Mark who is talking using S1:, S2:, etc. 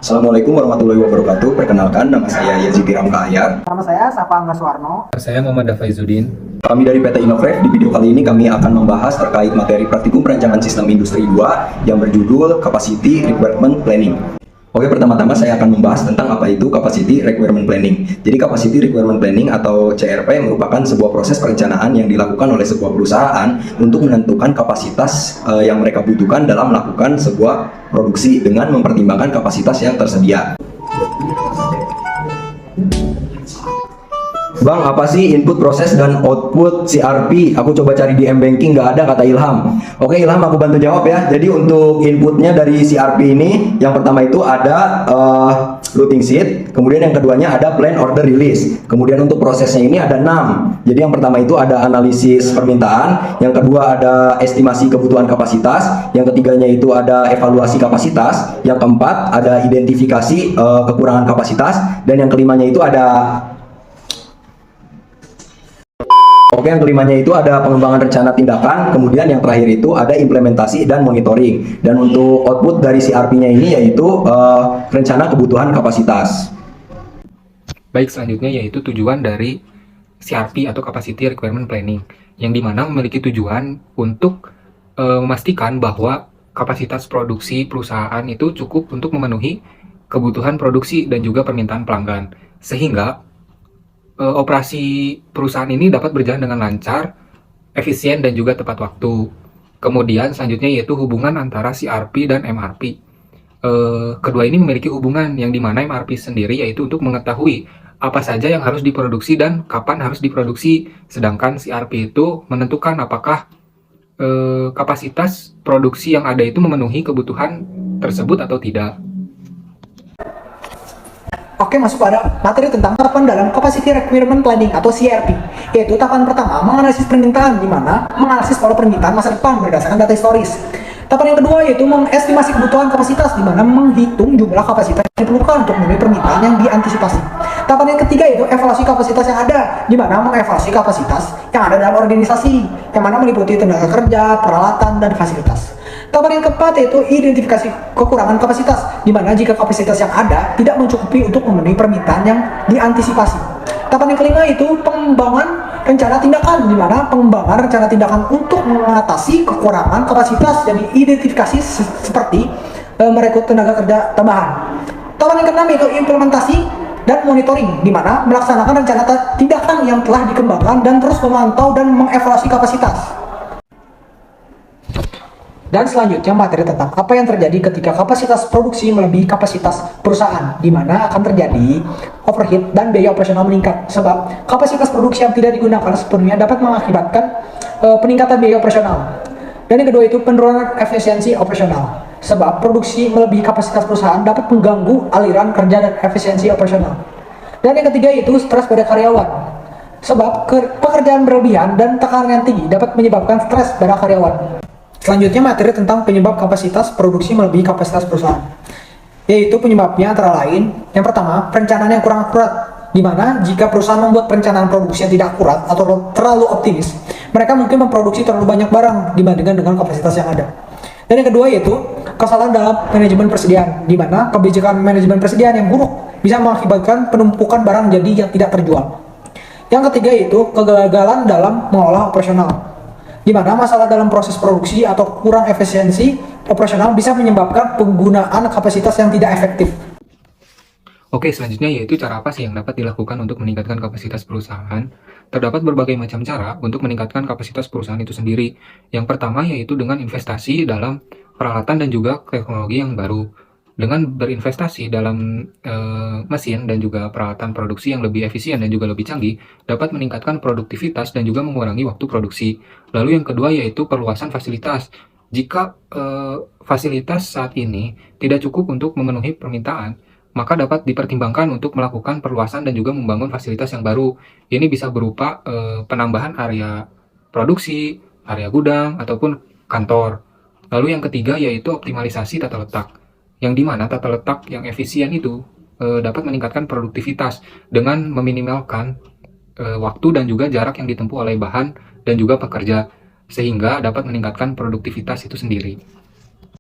S1: Assalamualaikum warahmatullahi wabarakatuh. Perkenalkan, nama saya Yazid Ramkahayat.
S2: Nama saya Safa Angga Suwarno.
S3: Saya Muhammad Dafaizuddin.
S1: Kami dari PT Innovative. Di video kali ini kami akan membahas terkait materi praktikum perencanaan sistem industri 2 yang berjudul Capacity Requirement Planning. Oke, pertama-tama saya akan membahas tentang apa itu Capacity Requirement Planning. Jadi Capacity Requirement Planning atau CRP merupakan sebuah proses perencanaan yang dilakukan oleh sebuah perusahaan untuk menentukan kapasitas yang mereka butuhkan dalam melakukan sebuah produksi dengan mempertimbangkan kapasitas yang tersedia. Bang, apa sih input proses dan output CRP? Aku coba cari di M-Banking, nggak ada, kata Ilham. Oke Ilham, aku bantu jawab ya. Jadi untuk inputnya dari CRP ini, yang pertama itu ada routing sheet, kemudian yang keduanya ada plan order release. Kemudian untuk prosesnya ini ada 6. Jadi yang pertama itu ada analisis permintaan, yang kedua ada estimasi kebutuhan kapasitas, yang ketiganya itu ada evaluasi kapasitas, yang keempat ada identifikasi kekurangan kapasitas, dan yang kelimanya itu ada yang kelimanya itu ada pengembangan rencana tindakan, kemudian yang terakhir itu ada implementasi dan monitoring. Dan untuk output dari CRP-nya ini yaitu rencana kebutuhan kapasitas.
S3: Baik, selanjutnya yaitu tujuan dari CRP atau Capacity Requirement Planning, yang dimana memiliki tujuan untuk memastikan bahwa kapasitas produksi perusahaan itu cukup untuk memenuhi kebutuhan produksi dan juga permintaan pelanggan, sehingga operasi perusahaan ini dapat berjalan dengan lancar, efisien, dan juga tepat waktu. Kemudian selanjutnya yaitu hubungan antara CRP dan MRP. Kedua ini memiliki hubungan yang dimana MRP sendiri yaitu untuk mengetahui apa saja yang harus diproduksi dan kapan harus diproduksi, sedangkan CRP itu menentukan apakah kapasitas produksi yang ada itu memenuhi kebutuhan tersebut atau tidak.
S2: Oke, masuk pada materi tentang tahapan dalam Capacity Requirement Planning atau CRP, yaitu tahapan pertama menganalisis permintaan, di mana menganalisis pola permintaan masa depan berdasarkan data historis. Tahapan yang kedua yaitu mengestimasi kebutuhan kapasitas, di mana menghitung jumlah kapasitas yang diperlukan untuk memenuhi permintaan yang diantisipasi. Tahapan yang ketiga yaitu evaluasi kapasitas yang ada, di mana mengevaluasi kapasitas yang ada dalam organisasi, yang mana meliputi tenaga kerja, peralatan, dan fasilitas. Tahapan yang keempat yaitu identifikasi kekurangan kapasitas, di mana jika kapasitas yang ada tidak mencukupi untuk memenuhi permintaan yang diantisipasi. Tahapan yang kelima itu pengembangan rencana tindakan, di mana pengembangan rencana tindakan untuk mengatasi kekurangan kapasitas dan diidentifikasi seperti merekrut tenaga kerja tambahan. Tahapan yang keenam yaitu implementasi dan monitoring, di mana melaksanakan rencana tindakan yang telah dikembangkan dan terus memantau dan mengevaluasi kapasitas. Dan selanjutnya materi tentang apa yang terjadi ketika kapasitas produksi melebihi kapasitas perusahaan, di mana akan terjadi overheat dan biaya operasional meningkat, sebab kapasitas produksi yang tidak digunakan sepenuhnya dapat mengakibatkan peningkatan biaya operasional. Dan yang kedua itu penurunan efisiensi operasional, sebab produksi melebihi kapasitas perusahaan dapat mengganggu aliran kerja dan efisiensi operasional. Dan yang ketiga itu stres pada karyawan, sebab pekerjaan berlebihan dan tekanan yang tinggi dapat menyebabkan stres pada karyawan. Selanjutnya materi tentang penyebab kapasitas produksi melebihi kapasitas perusahaan, yaitu penyebabnya antara lain yang pertama, perencanaan yang kurang akurat, di mana jika perusahaan membuat perencanaan produksi yang tidak akurat atau terlalu optimis, mereka mungkin memproduksi terlalu banyak barang dibandingkan dengan kapasitas yang ada. Dan yang kedua yaitu kesalahan dalam manajemen persediaan, di mana kebijakan manajemen persediaan yang buruk bisa mengakibatkan penumpukan barang jadi yang tidak terjual. Yang ketiga yaitu kegagalan dalam mengolah operasional, di mana masalah dalam proses produksi atau kurang efisiensi operasional bisa menyebabkan penggunaan kapasitas yang tidak efektif.
S3: Oke, selanjutnya yaitu cara apa sih yang dapat dilakukan untuk meningkatkan kapasitas perusahaan. Terdapat berbagai macam cara untuk meningkatkan kapasitas perusahaan itu sendiri. Yang pertama yaitu dengan investasi dalam peralatan dan juga teknologi yang baru. Dengan berinvestasi dalam mesin dan juga peralatan produksi yang lebih efisien dan juga lebih canggih, dapat meningkatkan produktivitas dan juga mengurangi waktu produksi. Lalu yang kedua yaitu perluasan fasilitas. Jika fasilitas saat ini tidak cukup untuk memenuhi permintaan, maka dapat dipertimbangkan untuk melakukan perluasan dan juga membangun fasilitas yang baru. Ini bisa berupa penambahan area produksi, area gudang, ataupun kantor. Lalu yang ketiga yaitu optimalisasi tata letak, yang dimana tata letak yang efisien itu dapat meningkatkan produktivitas dengan meminimalkan waktu dan juga jarak yang ditempuh oleh bahan dan juga pekerja, sehingga dapat meningkatkan produktivitas itu sendiri.